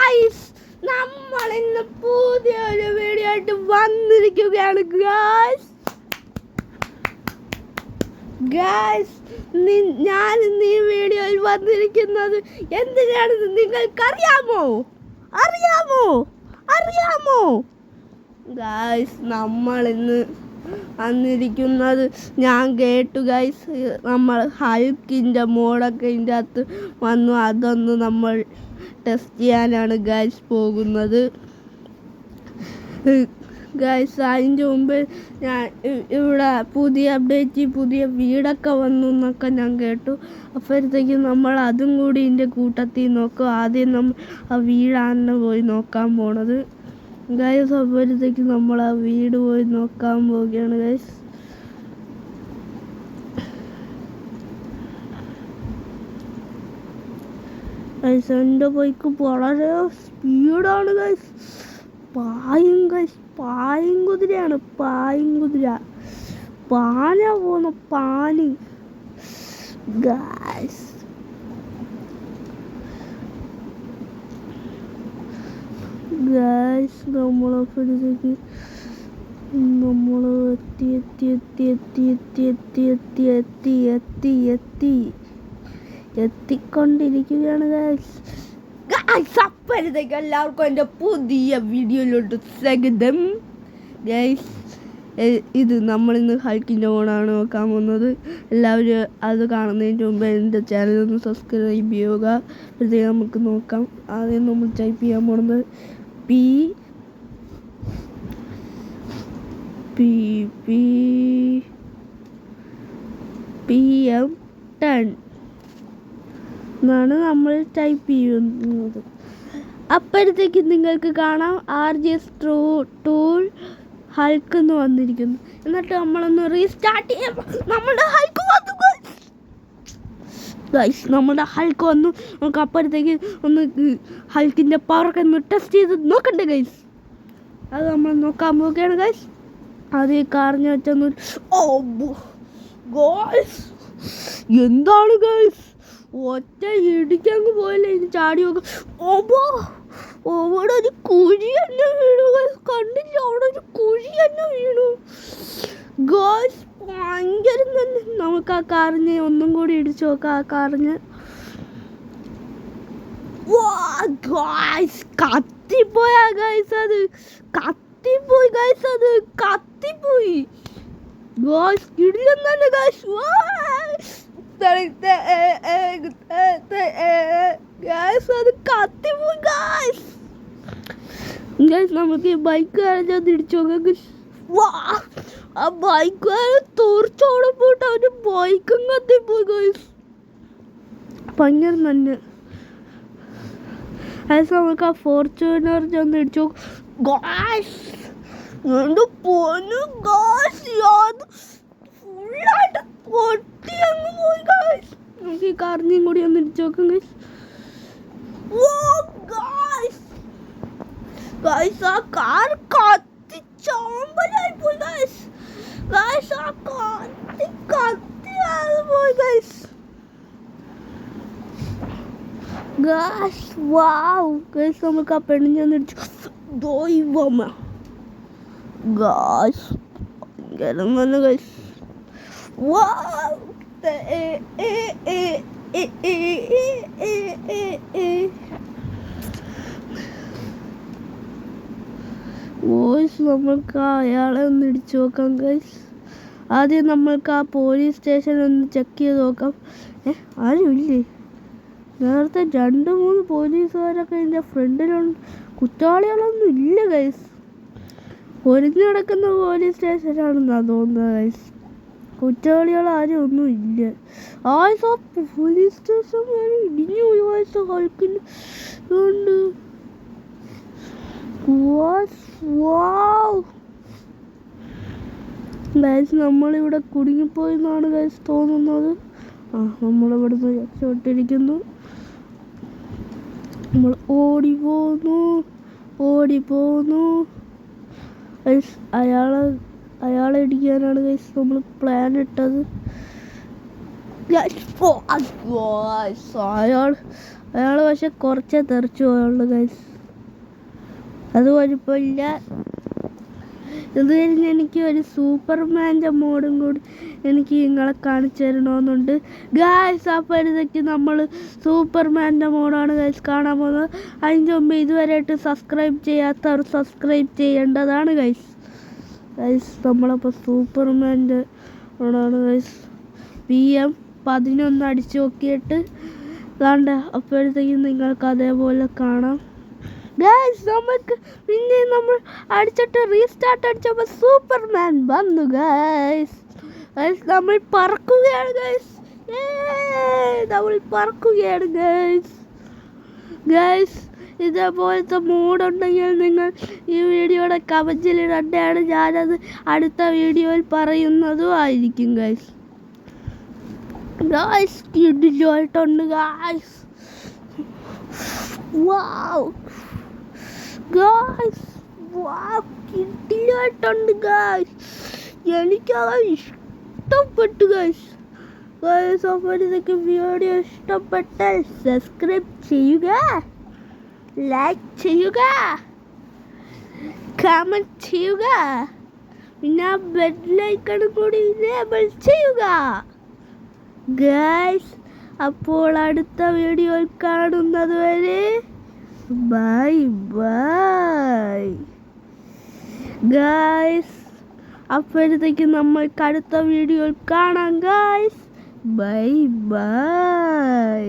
Guys, നമ്മൾ ഇന്ന് പുതിയൊരു വീഡിയോ ആയിട്ട് വന്നിരിക്കുകയാണ് ഗൈസ്. ഞാൻ ഇന്ന് ഈ വീഡിയോയിൽ വന്നിരിക്കുന്നത് എന്തിനാണെന്ന് നിങ്ങൾക്കറിയാമോ? അറിയാമോ ഗൈസ്? നമ്മൾ ഇന്ന് വന്നിരിക്കുന്നത്, ഞാൻ കേട്ടു ഗൈസ്, നമ്മൾ ഹൾക്കിൻ്റെ മോഡൊക്കെ ഇതിൻ്റെ അകത്ത് വന്നു. അതൊന്ന് നമ്മൾ ടെസ്റ്റ് ചെയ്യാനാണ് ഗൈസ് പോകുന്നത് ഗൈസ്. അതിൻ്റെ മുമ്പ് ഞാൻ ഇവിടെ പുതിയ അപ്ഡേറ്റ്, പുതിയ വീടൊക്കെ വന്നു എന്നൊക്കെ ഞാൻ കേട്ടു. അപ്പോഴത്തേക്കും നമ്മൾ അതും കൂടി ഇതിൻ്റെ കൂട്ടത്തിൽ നോക്കും. ആദ്യം നമ്മൾ ആ വീടാണ് പോയി നോക്കാൻ പോണത് ഗൈസ്. അപ്പോഴത്തേക്കും നമ്മൾ ആ വീട് പോയി നോക്കാൻ പോവുകയാണ് ഗൈസ്. ഗൈസ്, എൻ്റെ ബൈക്ക് വളരെ സ്പീഡാണ് ഗൈസ്. പായും കുതിരയാണ്, പാന പോന്ന പാനി ഗൈസ്. നമ്മളപ്പോഴത്തേക്ക് നമ്മൾ എത്തിക്കൊണ്ടിരിക്കുകയാണ് ഗൈസ്. അപ്പോഴത്തേക്ക് എല്ലാവർക്കും എൻ്റെ പുതിയ വീഡിയോയിലോട്ട് സ്വാഗതം ഗൈസ്. ഇത് നമ്മളിന്ന് ഹൾക്കിൻ്റെ ഓണാണ് നോക്കാൻ പോകുന്നത്. എല്ലാവരും അത് കാണുന്നതിന് മുമ്പ് എൻ്റെ ചാനലൊന്ന് സബ്സ്ക്രൈബ് ചെയ്യുക. അപ്പോഴത്തേക്ക് നമുക്ക് നോക്കാം. ആദ്യം നമ്മൾ ടൈപ്പ് ചെയ്യാൻ പോകുന്നത് PM10 എന്നാണ് നമ്മൾ ടൈപ്പ് ചെയ്യുന്നത്. അപ്പോഴത്തേക്ക് നിങ്ങൾക്ക് കാണാം RGS ടൂൾ ഹൾക്ക് എന്ന് വന്നിരിക്കുന്നു. എന്നിട്ട് നമ്മളൊന്ന് റീസ്റ്റാർട്ട് ചെയ്യാം. നമ്മുടെ ഹൾക്ക് വന്നു ഗൈസ്, നമ്മുടെ ഹൾക്ക് വന്നു. നമുക്ക് അപ്പോഴത്തേക്ക് ഒന്ന് ഹൾക്കിൻ്റെ പവറൊക്കെ ഒന്ന് ടെസ്റ്റ് ചെയ്ത് നോക്കണ്ടേ ഗൈസ്. അത് നമ്മൾ നോക്കാൻ പോവുകയാണ് ഗൈസ്. അത് കാറിഞ്ഞ് വെച്ചൊന്ന് എന്താണ് ഗൈസ്, ഒറ്റ ഇടിക്കങ്ങ് പോയില്ല. ഇനി ചാടി നോക്കാം. അവിടെ ഒരു കുഴി തന്നെ വീണു ഗൈസ്. കണ്ടില്ല, അവിടെ ഒരു കുഴി തന്നെ വീണു ഗൈസ്. ഭയങ്കരം തന്നെ. നമുക്ക് ആ കാറിന് ഒന്നും കൂടി ഇടിച്ചു നോക്കാം. ആ കാറിന് കത്തിപ്പോയാ ഗൈസ്. അത് കത്തിപ്പോയി ഗൈസ്. ഗൈസ് കിടിലം തന്നെ ഗൈസ്. അത് കത്തിപ്പോയി ഗൈസ്. നമുക്ക് ഈ ബൈക്ക് കാരൊന്ന് ഇടിച്ചു നോക്കാം. ആ ബൈക്ക് തോർച്ചോടെ പോയിട്ട് അവൻ്റെ ബൈക്കും കത്തിപ്പോയി ഗൈസ്. ഭയങ്കര തന്നെ. നമുക്ക് ആ ഫോർച്യൂണർ ഒന്ന് ഇടിച്ചു ഗൈസ്. എൻ്റെ പൊന്നു ഗൈസ്, അത് ഫുള്ളായിട്ട് പൊട്ടി അങ്ങ് പോയി ഗൈസ്. നമുക്ക് ഈ കാറിനെയും കൂടി ഒന്ന് ഇടിച്ചു നോക്കാം ഗൈസ്. ആ കാർ കത്തിച്ചാമ്പലായി പോയി ഗൈസ്. ആ കത്തിയാതെ പോയി ഗൈസ്. നമുക്ക് ആ പെണ്ണിനെ ഇടിച്ചു. ദൈവമ ഗൈസ്, ഭയങ്കര നല്ല ഗൈസ്. നമ്മൾക്ക് അയാളെ ഒന്ന് ഇടിച്ചു നോക്കാം ഗൈസ്. ആദ്യം നമ്മൾക്ക് ആ പോലീസ് സ്റ്റേഷൻ ഒന്ന് ചെക്ക് ചെയ്ത് നോക്കാം. ആരുമില്ലേ? നേരത്തെ 2-3 പോലീസുകാരൊക്കെ എൻ്റെ ഫ്രണ്ടിലുണ്ട്. കുറ്റവാളികളൊന്നും ഇല്ല ഗൈസ്. ഒരിഞ്ഞു കിടക്കുന്ന പോലീസ് സ്റ്റേഷനാണെന്നാണ് തോന്നുന്നത് ഗൈസ്. കുറ്റവാളികൾ ആരും ഒന്നും ഇല്ല. പോലീസ് സ്റ്റേഷൻ വരെ ഇടിഞ്ഞു പോയി ഗൈസ്. ഹൾക്കിന് കൊണ്ട് ഗൈസ്, നമ്മളിവിടെ കുടുങ്ങിപ്പോയി എന്നാണ് ഗൈസ് തോന്നുന്നത്. നമ്മളിവിടുന്ന് രക്ഷപ്പെട്ടിരിക്കുന്നു. നമ്മൾ ഓടിപ്പോന്നു ഗൈസ്. അയാളെ ഇടിക്കാനാണ് ഗൈസ് നമ്മൾ പ്ലാൻ ഇട്ടത്. അയാൾ പക്ഷെ കുറച്ചേ തെറിച്ചു പോയുള്ളൂ ഗൈസ്. അത് കുഴപ്പമില്ല. ഇത് കഴിഞ്ഞ് എനിക്ക് ഒരു സൂപ്പർമാൻ്റെ മോഡും കൂടി എനിക്ക് നിങ്ങളെ കാണിച്ചു തരണമെന്നുണ്ട് ഗായ്സ്. അപ്പോഴത്തേക്ക് നമ്മൾ സൂപ്പർമാൻ്റെ മോഡാണ് ഗൈസ് കാണാൻ പോകുന്നത്. അതിൻ്റെ മുമ്പ് ഇതുവരെയായിട്ട് സബ്സ്ക്രൈബ് ചെയ്യാത്തവർ സബ്സ്ക്രൈബ് ചെയ്യേണ്ടതാണ് ഗൈസ്. നമ്മളപ്പോൾ സൂപ്പർമാൻ്റെ മോഡാണ് ഗൈസ്. PM11 അടിച്ചു നോക്കിയിട്ട് വേണ്ട. അപ്പോഴത്തേക്കും നിങ്ങൾക്ക് അതേപോലെ കാണാം ഗൈസ്. നമുക്ക് പിന്നെ നമ്മൾ അടിച്ചിട്ട് റീസ്റ്റാർട്ട് അടിച്ചപ്പോൾ സൂപ്പർമാൻ വന്നു ഗൈസ്. നമ്മൾ പറക്കുകയാണ് ഗൈസ്. നമ്മൾ പറക്കുകയാണ് ഗൈസ്. ഇതേപോലത്തെ മൂഡുണ്ടെങ്കിൽ നിങ്ങൾ ഈ വീഡിയോയുടെ കമൻറ്റിലിടേണ്ടതാണ്. ഞാനത് അടുത്ത വീഡിയോയിൽ പറയുന്നതും ആയിരിക്കും ഗൈസ്. കിടിലമായിട്ടുണ്ട് ഗൈസ്. വാവ് ഗൈസ്, കിടിലമായിട്ടുണ്ട് ഗൈസ്. എനിക്കത് ഇഷ്ടപ്പെട്ടു ഗൈസ്. അപ്പോഴത്തേക്ക് വീഡിയോ ഇഷ്ടപ്പെട്ടാൽ സബ്സ്ക്രൈബ് ചെയ്യുക, ലൈക്ക് ചെയ്യുക, കമൻറ്റ് ചെയ്യുക, പിന്നെ ബെല്ലൈക്കൺ കൂടി എനേബിൾ ചെയ്യുക ഗൈസ്. അപ്പോൾ അടുത്ത വീഡിയോയിൽ കാണുന്നത് വരെ ബൈ ബൈ ഗൈസ്. അപ്പോഴത്തേക്ക് നമ്മൾക്ക് അടുത്ത വീഡിയോയിൽ കാണാം ഗൈസ്. Bye bye.